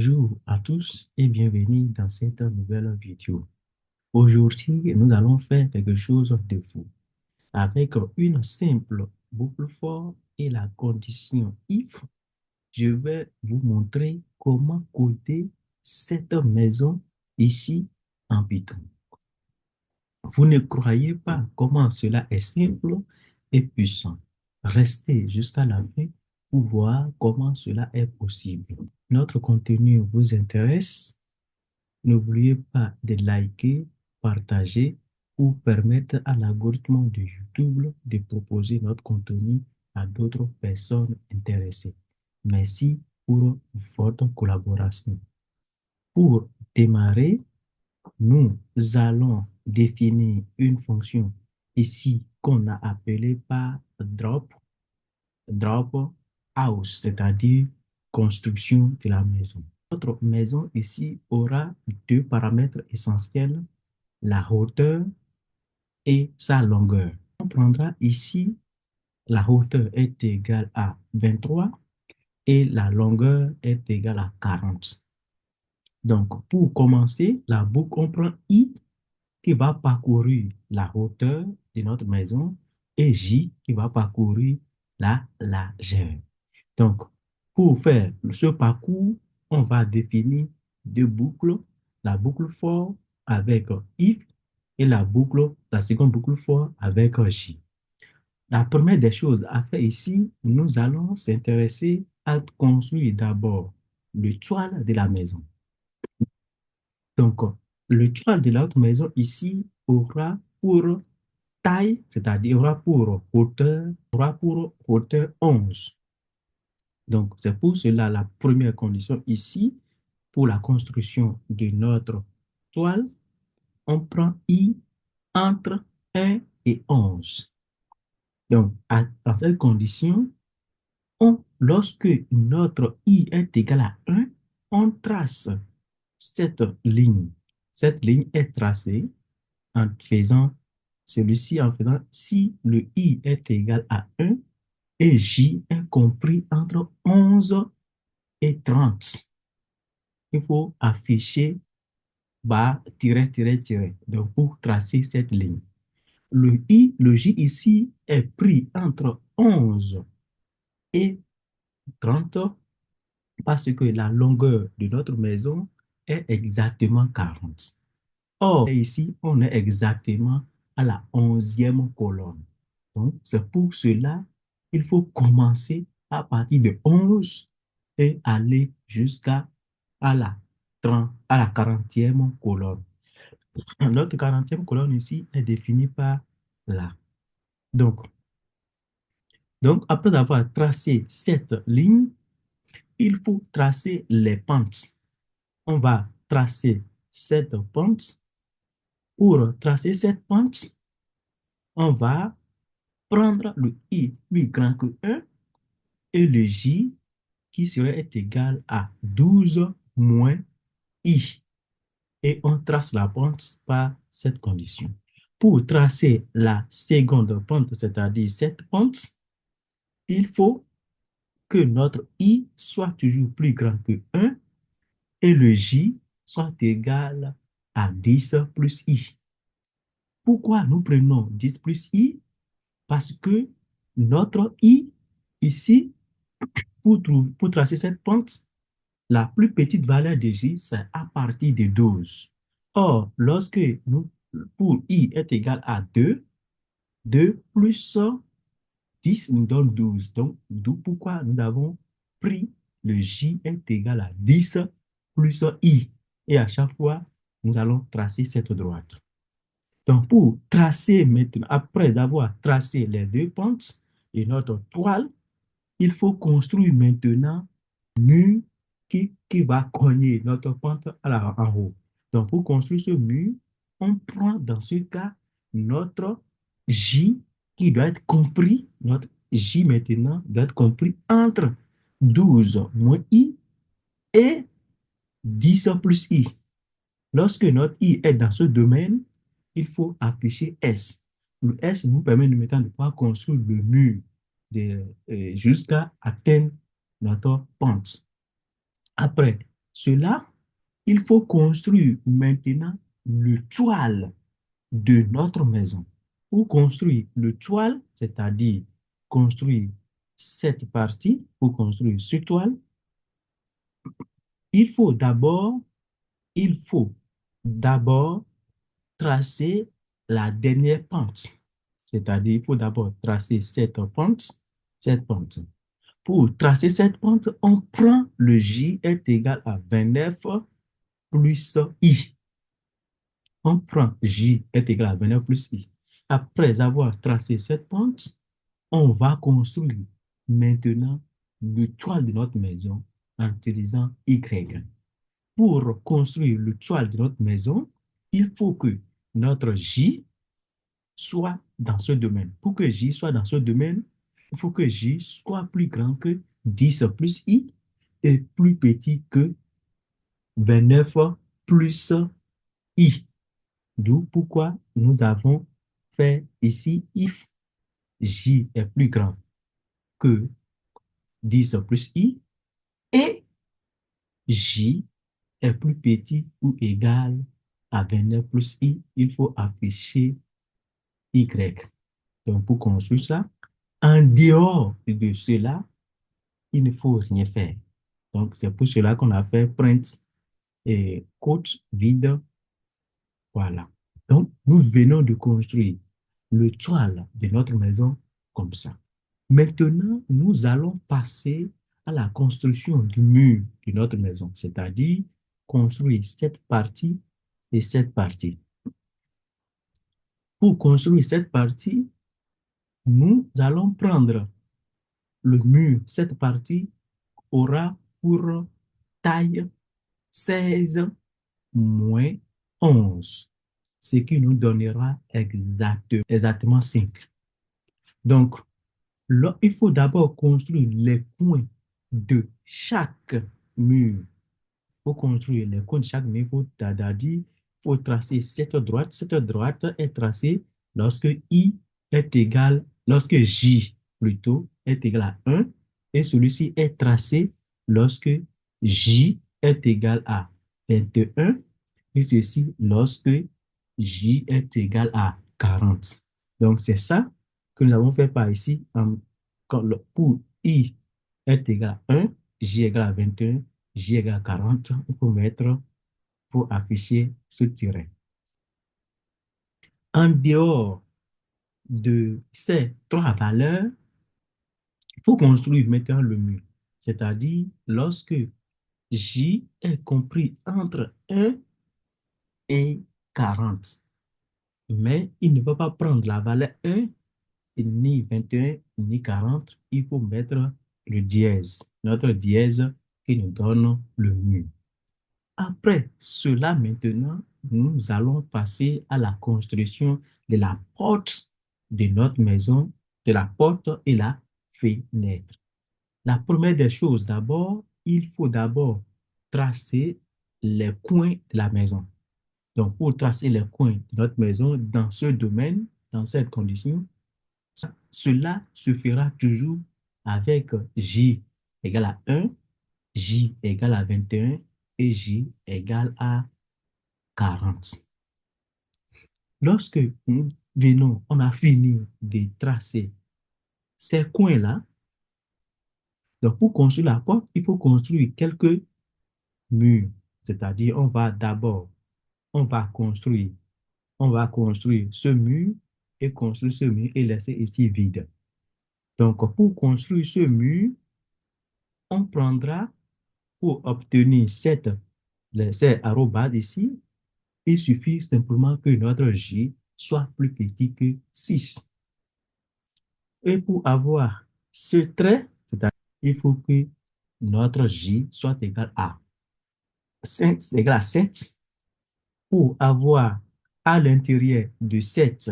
Bonjour à tous et bienvenue dans cette nouvelle vidéo. Aujourd'hui, nous allons faire quelque chose de fou avec une simple boucle for et la condition if. Je vais vous montrer comment coder cette maison ici en Python. Vous ne croyez pas comment cela est simple et puissant. Restez jusqu'à la fin pour voir comment cela est possible. Notre contenu vous intéresse? N'oubliez pas de liker, partager ou permettre à l'algorithme de YouTube de proposer notre contenu à d'autres personnes intéressées. Merci pour votre collaboration. Pour démarrer, nous allons définir une fonction ici qu'on a appelée par drop house, c'est-à-dire construction de la maison. Notre maison ici aura deux paramètres essentiels, la hauteur et sa longueur. On prendra ici la hauteur est égale à 23 et la longueur est égale à 40. Donc, pour commencer la boucle, on prend I qui va parcourir la hauteur de notre maison et J qui va parcourir la largeur. Donc, pour faire ce parcours, on va définir deux boucles, la boucle for avec if et la seconde boucle for avec J. La première des choses à faire ici, nous allons s'intéresser à construire d'abord le toit de la maison. Donc, le toit de notre maison ici aura pour taille, c'est-à-dire aura pour hauteur 11. Donc, c'est pour cela la première condition ici, pour la construction de notre toile, on prend I entre 1 et 11. Donc, dans cette condition, lorsque notre I est égal à 1, on trace cette ligne. Cette ligne est tracée en faisant celui-ci, en faisant si le I est égal à 1 et J est compris entre 11 et 30. Il faut afficher barre, tiret, tiret, tiret. Donc, pour tracer cette ligne. Le J ici est pris entre 11 et 30 parce que la longueur de notre maison est exactement 40. Or, ici, on est exactement à la 11e colonne. Donc, c'est pour cela qu'il faut commencer à partir de 11 et aller jusqu'à à la 40e colonne. Notre 40e colonne ici est définie par là. Donc, après avoir tracé cette ligne, il faut tracer les pentes. On va tracer cette pente. Pour tracer cette pente, on va prendre le I plus grand que 1 et le J qui serait égal à 12 moins I. Et on trace la pente par cette condition. Pour tracer la seconde pente, c'est-à-dire cette pente, il faut que notre I soit toujours plus grand que 1 et le J soit égal à 10 plus I. Pourquoi nous prenons 10 plus I? Parce que notre I, ici, pour tracer cette pente, la plus petite valeur de J, c'est à partir de 12. Or, pour I est égal à 2, 2 plus 10 nous donne 12. Donc, d'où pourquoi nous avons pris le J est égal à 10 plus I. Et à chaque fois, nous allons tracer cette droite. Donc, pour tracer maintenant, après avoir tracé les deux pentes et notre toile, il faut construire maintenant un mur qui va cogner notre pente en haut. Donc, pour construire ce mur, on prend dans ce cas notre J qui doit être compris, notre J maintenant doit être compris entre 12 moins I et 10 plus I. Lorsque notre I est dans ce domaine, il faut afficher S. Le S nous permet de maintenant de pouvoir construire le mur jusqu'à atteindre notre pente. Après, cela, il faut construire maintenant le toile de notre maison. Pour construire le toile, c'est-à-dire construire cette partie, pour construire ce toile, il faut d'abord, il faut d'abord tracer la dernière pente. C'est-à-dire, il faut d'abord tracer cette pente. Pour tracer cette pente, on prend le J est égal à 29 plus I. On prend J est égal à 29 plus I. Après avoir tracé cette pente, on va construire maintenant le toit de notre maison en utilisant Y. Pour construire le toit de notre maison, il faut que notre J soit dans ce domaine. Pour que J soit dans ce domaine, il faut que J soit plus grand que 10 plus I et plus petit que 29 plus I. D'où pourquoi nous avons fait ici if J est plus grand que 10 plus I et J est plus petit ou égal à 29 plus I, il faut afficher Y. Donc, pour construire ça, en dehors de cela, il ne faut rien faire. Donc, c'est pour cela qu'on a fait print et coach vide. Voilà. Donc, nous venons de construire le toile de notre maison comme ça. Maintenant, nous allons passer à la construction du mur de notre maison, c'est-à-dire construire cette partie et cette partie. Pour construire cette partie, nous allons prendre le mur. Cette partie aura pour taille 16 moins 11, ce qui nous donnera exactement 5. Donc, là, il faut d'abord construire les coins de chaque mur. Pour construire les coins de chaque mur, il faut tracer cette droite. Cette droite est tracée lorsque I est égal, lorsque J plutôt est égal à 1 et celui-ci est tracé lorsque J est égal à 21 et ceci lorsque J est égal à 40. Donc, c'est ça que nous avons fait par ici. Pour I est égal à 1, J égal à 21, J égale à 40, il faut mettre pour afficher ce tiret. En dehors de ces trois valeurs, il faut construire maintenant le mur. C'est-à-dire, lorsque J est compris entre 1 et 40, mais il ne va pas prendre la valeur 1, ni 21, ni 40, il faut mettre le dièse, notre dièse qui nous donne le mur. Après cela, maintenant, nous allons passer à la construction de la porte de notre maison, de la porte et la fenêtre. La première des choses, d'abord, il faut d'abord tracer les coins de la maison. Donc, pour tracer les coins de notre maison dans ce domaine, dans cette condition, cela se fera toujours avec J égale à 1, J égale à 21 et J égale à 40. Lorsque nous venons, on a fini de tracer ces coins-là, donc pour construire la porte, il faut construire quelques murs. C'est-à-dire, on va construire, on va construire ce mur et construire ce mur et laisser ici vide. Donc, pour construire ce mur, on prendra, pour obtenir ces arrobas ici, il suffit simplement que notre J soit plus petit que 6. Et pour avoir ce trait, c'est-à-dire il faut que notre J soit égal à 5, égal à 7. Pour avoir à l'intérieur de 7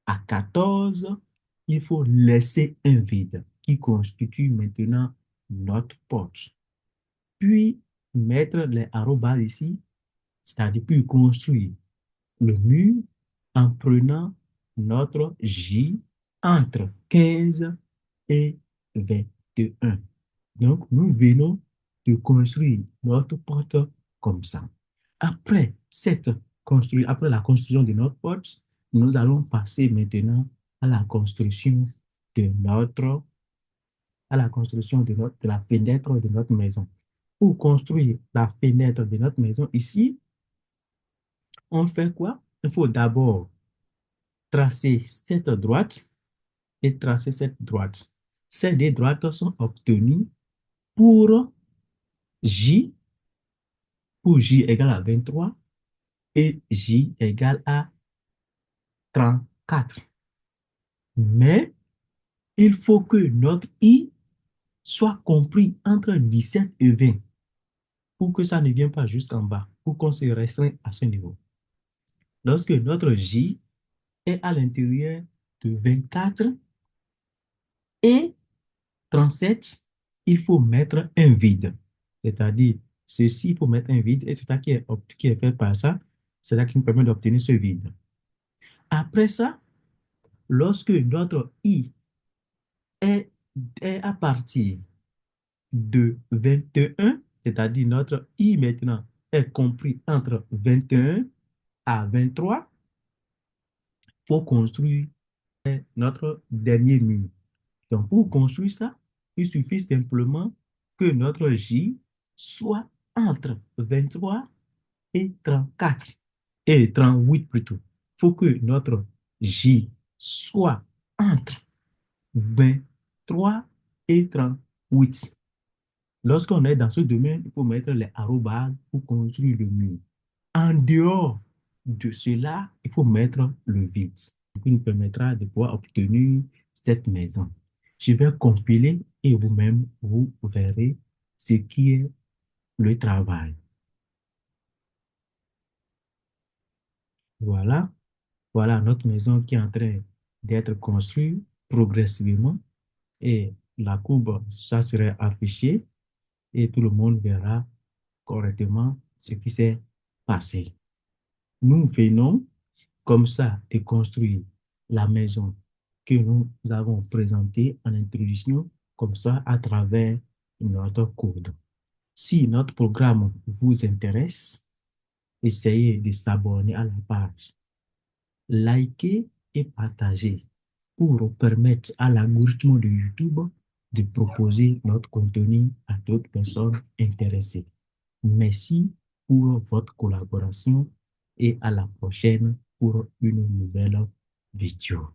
à 14, il faut laisser un vide qui constitue maintenant notre porte. Puis mettre les arrobas ici, c'est-à-dire puis construire le mur en prenant notre J entre 15 et 21. Donc, nous venons de construire notre porte comme ça. Après la construction de notre porte, nous allons passer maintenant à la construction de notre, de la fenêtre de notre maison. Pour construire la fenêtre de notre maison ici, on fait quoi? Il faut d'abord tracer cette droite et tracer cette droite. Ces deux droites sont obtenues pour J, pour J égale à 23 et J égale à 34. Mais il faut que notre I soit compris entre 17 et 20 pour que ça ne vienne pas jusqu'en bas, pour qu'on se restreigne à ce niveau. Lorsque notre J est à l'intérieur de 24 et 37, il faut mettre un vide. C'est-à-dire, ceci, il faut mettre un vide et c'est ça qui est fait par ça. C'est ça qui nous permet d'obtenir ce vide. Après ça, lorsque notre I est, est à partir de 21, c'est-à-dire notre I maintenant est compris entre 21 à 23, il faut construire notre dernier mur. Donc, pour construire ça, il suffit simplement que notre J soit entre 23 et 34, et 38 plutôt. Il faut que notre J soit entre 23 et 38. Lorsqu'on est dans ce domaine, il faut mettre les arrobases pour construire le mur. En dehors de cela, il faut mettre le vide, ce qui nous permettra de pouvoir obtenir cette maison. Je vais compiler et vous-même, vous verrez ce qui est le travail. Voilà, voilà notre maison qui est en train d'être construite progressivement et la courbe, ça serait affiché et tout le monde verra correctement ce qui s'est passé. Nous venons comme ça de construire la maison que nous avons présentée en introduction, comme ça à travers notre code. Si notre programme vous intéresse, essayez de s'abonner à la page, likez et partagez pour permettre à l'algorithme de YouTube de proposer notre contenu à d'autres personnes intéressées. Merci pour votre collaboration et à la prochaine pour une nouvelle vidéo.